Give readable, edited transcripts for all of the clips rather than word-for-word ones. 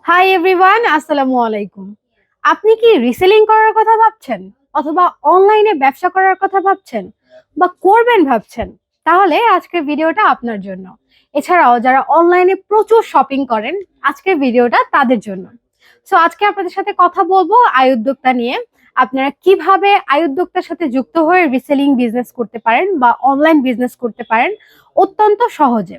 Hi everyone, আসসালামু আলাইকুম। আপনি কি রিসেলিং করার কথা ভাবছেন, অথবা অনলাইনে ব্যবসা করার কথা ভাবছেন, বা করবেন ভাবছেন? তাহলে আজকের ভিডিওটা আপনার জন্য। এছাড়াও যারা অনলাইনে প্রচুর শপিং করেন, আজকের ভিডিওটা তাদের জন্য। সো আজকে আপনাদের সাথে কথা বলবো আয় উদ্যোক্তা নিয়ে। আপনারা কিভাবে আয় উদ্যোক্তার সাথে যুক্ত হয়ে রিসেলিং বিজনেস করতে পারেন বা অনলাইন বিজনেস করতে পারেন অত্যন্ত সহজে।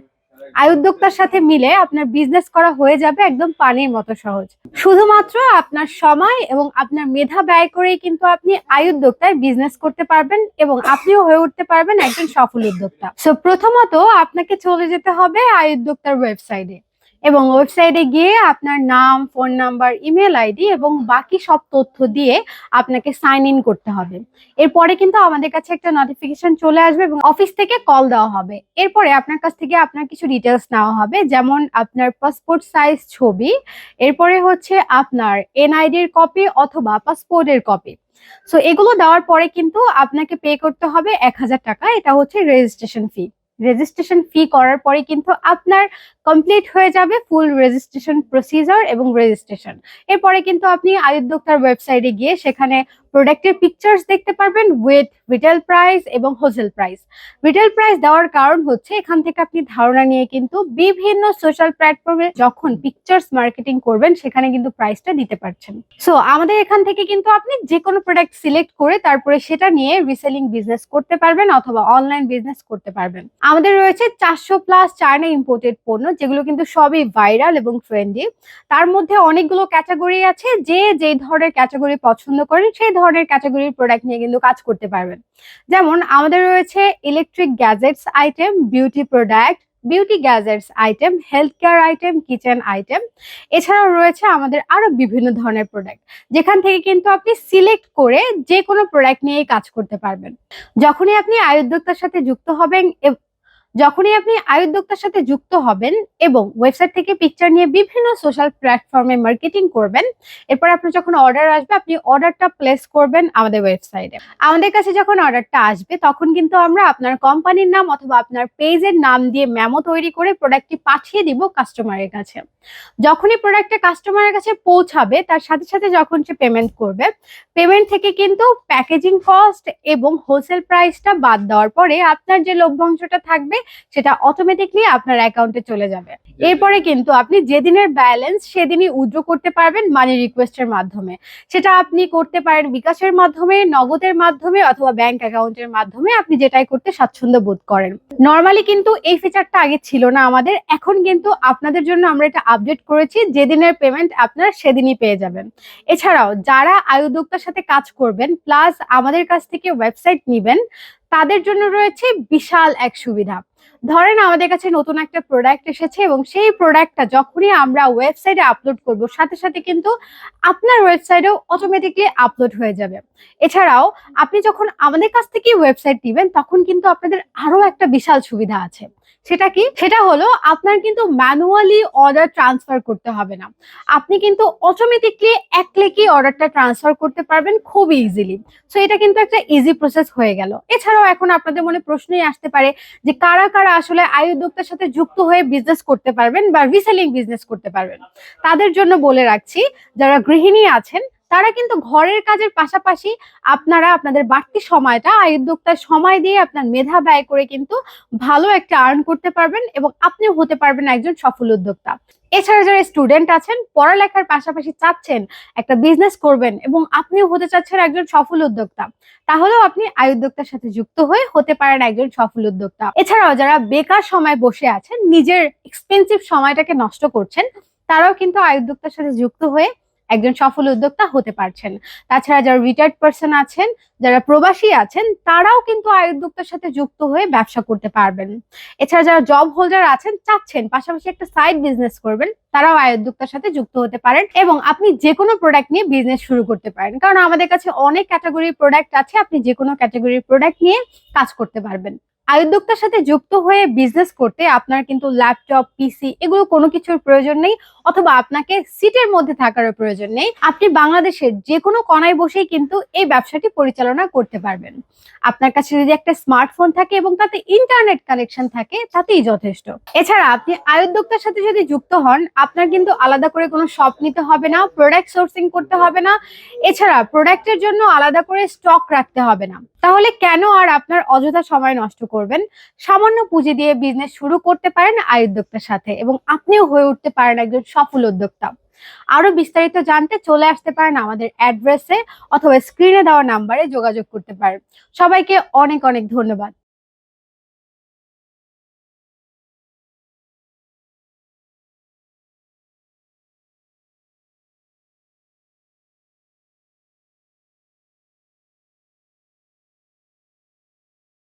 আয় উদ্যোক্তার সাথে মিলে আপনার বিজনেস করা হয়ে যাবে একদম পানির মতো সহজ। শুধুমাত্র আপনার সময় এবং আপনার মেধা ব্যয় করেই কিন্তু আপনি আয় উদ্যোক্তায় বিজনেস করতে পারবেন এবং আপনিও হয়ে উঠতে পারবেন একজন সফল উদ্যোক্তা। সো প্রথমত আপনাকে চলে যেতে হবে আয় উদ্যোক্তার ওয়েবসাইটে, এবং ওয়েবসাইটে গিয়ে আপনার নাম, ফোন নাম্বার, ইমেল আইডি এবং বাকি সব তথ্য দিয়ে আপনাকে সাইন ইন করতে হবে। এরপরে কিন্তু আমাদের কাছে একটা নোটিফিকেশন চলে আসবে এবং অফিস থেকে কল দেওয়া হবে। এরপরে আপনার কাছ থেকে আপনার কিছু ডিটেলস নেওয়া হবে, যেমন আপনার পাসপোর্ট সাইজ ছবি, এরপরে হচ্ছে আপনার এনআইডির কপি অথবা পাসপোর্টের কপি। সো এগুলো দেওয়ার পরে কিন্তু আপনাকে পে করতে হবে 1,000 টাকা। এটা হচ্ছে রেজিস্ট্রেশন ফি। রেজিস্ট্রেশন ফি করার পরে কিন্তু আপনার কমপ্লিট হয়ে যাবে ফুল রেজিস্ট্রেশন প্রসিজার এবং রেজিস্ট্রেশন। এরপরে কিন্তু আপনি আয় উদ্যোক্তার ওয়েবসাইটে গিয়ে সেখানে প্রোডাক্টের পিকচার্স দেখতে পারবেন উইথ রিটেল প্রাইস এবং হোলসেল প্রাইস। রিটেল প্রাইস দেওয়ার কারণ হচ্ছে এখান থেকে আপনি ধারণা নিয়ে কিন্তু বিভিন্ন সোশ্যাল প্ল্যাটফর্মে যখন পিকচার্স মার্কেটিং করবেন সেখানে কিন্তু প্রাইসটা দিতে পারছেন। সো আমাদের এখান থেকে কিন্তু আপনি যে কোনো প্রোডাক্ট সিলেক্ট করে তারপরে সেটা নিয়ে রিসেলিং বিজনেস করতে পারবেন অথবা অনলাইন বিজনেস করতে পারবেন। আমাদের রয়েছে 400+ চায়না ইম্পোর্টেড পণ্য, যেগুলো কিন্তু সবই ভাইরাল এবং ট্রেন্ডি। তার মধ্যে অনেকগুলো ক্যাটাগরি আছে, যে যেই ধরনের ক্যাটাগরি পছন্দ করেন সেই ধরনের ক্যাটাগরির প্রোডাক্ট নিয়ে কিন্তু কাজ করতে পারবেন। যেমন আমাদের রয়েছে electric gadgets item, beauty product, beauty gadgets item, health care item, kitchen item. এছাড়াও রয়েছে আমাদের আরো বিভিন্ন ধরনের প্রোডাক্ট, যেখান থেকে কিন্তু আপনি সিলেক্ট করে যে কোনো প্রোডাক্ট নিয়েই কাজ করতে পারবেন। যখনই আপনি আয় উদ্যোক্তার সাথে যুক্ত হবেন যখনই আপনি আয় উদ্যোক্তার সাথে যুক্ত হবেন এবং ওয়েবসাইট থেকে পিকচার নিয়ে বিভিন্ন সোশ্যাল প্ল্যাটফর্মে মার্কেটিং করবেন, এরপর আপনার যখন অর্ডার আসবে আপনি অর্ডারটা প্লেস করবেন আমাদের ওয়েবসাইটে। আমাদের কাছে যখন অর্ডারটা আসবে তখন কিন্তু আমরা আপনার কোম্পানির নাম অথবা আপনার পেজের নাম দিয়ে মেমো তৈরি করে প্রোডাক্টটি পাঠিয়ে দিব কাস্টমারের কাছে। যখনই প্রোডাক্টটা কাস্টমারের কাছে পৌঁছাবে তার সাথে সাথে যখন সে পেমেন্ট করবে, পেমেন্ট থেকে কিন্তু প্যাকেজিং কস্ট এবং হোলসেল প্রাইসটা বাদ দেওয়ার পরে আপনার যে লভ্যাংশটা থাকবে সেটা অটোমেটিকলি আপনার অ্যাকাউন্টে চলে যাবে। এরপরে কিন্তু আপনি যেদিনের ব্যালেন্স সেদিনই উইথড্র করতে পারবেন মানি রিকোয়েস্টের মাধ্যমে। সেটা আপনি করতে পারেন বিকাশের মাধ্যমে, নগদের মাধ্যমে অথবা ব্যাংক অ্যাকাউন্টের মাধ্যমে, আপনি যেটাই করতে স্বাচ্ছন্দ্য বোধ করেন। নর্মালি কিন্তু এই ফিচারটা আগে ছিল না আমাদের, এখন কিন্তু আপনাদের জন্য আমরা এটা আপডেট করেছি, যেদিনের পেমেন্ট আপনারা সেদিনই পেয়ে যাবেন। এছাড়াও যারা আয় উদ্যোক্তার সাথে কাজ করবেন প্লাস আমাদের কাছ থেকে ওয়েবসাইট নিবেন, তাদের জন্য রয়েছে বিশাল এক সুবিধা। ধরেন আমাদের কাছে নতুন একটা প্রোডাক্ট এসেছে এবং সেই প্রোডাক্টটা যখনই আমরা ওয়েবসাইটে আপলোড করব সাথে সাথে কিন্তু আপনার ওয়েবসাইটেও অটোমেটিকলি আপলোড হয়ে যাবে। এছাড়াও আপনি যখন আমাদের কাছ থেকে ওয়েবসাইট নেবেন তখন কিন্তু আপনাদের আরো একটা বিশাল সুবিধা আছে। সেটা কি? সেটা হলো আপনার কিন্তু ম্যানুয়ালি অর্ডার ট্রান্সফার করতে হবে না। আপনি কিন্তু অটোমেটিকলি এক ক্লিকে অর্ডারটা ট্রান্সফার করতে পারবেন খুব ইজিলি। সো এটা কিন্তু একটা ইজি প্রসেস হয়ে গেল। এছাড়াও এখন আপনাদের মনে প্রশ্নই আসতে পারে যে কারা কারা আসলে আয় উদ্যোক্তার সাথে যুক্ত হয়ে বিজনেস করতে পারবেন বা রিসেলিং বিজনেস করতে পারবেন। তাদের জন্য বলে রাখছি, যারা গৃহিণী আছেন তারা কিন্তু ঘরের কাজের পাশাপাশি আপনারা আপনাদের বাড়তি সময়টা আয় উদ্যোক্তার সময় দিয়ে আপনার মেধা ব্যয় করে কিন্তু ভালো একটা আর্ন করতে পারবেন এবং আপনিও হতে পারবেন একজন সফল উদ্যোক্তা। এছাড়া যারা স্টুডেন্ট আছেন, পড়ালেখার পাশাপাশি চাচ্ছেন একটা বিজনেস করবেন এবং আপনিও হতে চাচ্ছেন একজন সফল উদ্যোক্তা, তাহলেও আপনি আয় উদ্যোক্তার সাথে যুক্ত হয়ে হতে পারেন একজন সফল উদ্যোক্তা। এছাড়াও যারা বেকার সময় বসে আছেন, নিজের এক্সপেন্সিভ সময়টাকে নষ্ট করছেন, তারাও কিন্তু আয় উদ্যোক্তার সাথে যুক্ত হয়ে একজন সফল উদ্যোক্তা হতে পারছেন। তাছাড়া যারা রিটায়ার্ড পার্সন আছেন, যারা প্রবাসী আছেন, তারাও কিন্তু আয় উদ্যোক্তার সাথে যুক্ত হয়ে ব্যবসা করতে পারবেন। এছাড়া যারা জব হোল্ডার আছেন, চাচ্ছেন পাশাপাশি একটা সাইড বিজনেস করবেন, তারাও আয় উদ্যোক্তার সাথে যুক্ত হতে পারেন এবং আপনি যে কোনো প্রোডাক্ট নিয়ে বিজনেস শুরু করতে পারেন, কারণ আমাদের কাছে অনেক ক্যাটাগরির প্রোডাক্ট আছে। আপনি যে কোনো ক্যাটাগরির প্রোডাক্ট নিয়ে কাজ করতে পারবেন। উদ্যোক্তার সাথে যুক্ত হয়ে বিজনেস করতে আপনার কিন্তু ল্যাপটপ, পিসি এগুলো কোনো কিছুর প্রয়োজন নেই, অথবা আপনাকে সিটের মধ্যে থাকার প্রয়োজন নেই। আপনি বাংলাদেশের যে কোনো কোনায় বসেই কিন্তু এই ব্যবসাটি পরিচালনা করতে পারবেন। আপনার কাছে যদি একটা স্মার্টফোন থাকে এবং তাতে ইন্টারনেট কানেকশন থাকে, তাতেই যথেষ্ট। এছাড়া আপনি উদ্যোক্তার সাথে যদি যুক্ত হন, আপনার কিন্তু আলাদা করে কোনো শপ নিতে হবে না, প্রোডাক্ট সোর্সিং করতে হবে না, এছাড়া প্রোডাক্টের জন্য আলাদা করে স্টক রাখতে হবে না। তাহলে কেন আর আপনার অযথা সময় নষ্ট করবেন? সামান্য পুঁজি দিয়ে বিজনেস শুরু করতে পারেন উদ্যোক্তার সাথে, এবং আপনিও হয়ে উঠতে পারেন একজন সফল উদ্যোক্তা। আরো বিস্তারিত জানতে চলে আসতে পারেন আমাদের অ্যাড্রেসে, অথবা স্ক্রিনে দেওয়া নাম্বারে যোগাযোগ করতে পারেন। সবাইকে অনেক অনেক ধন্যবাদ।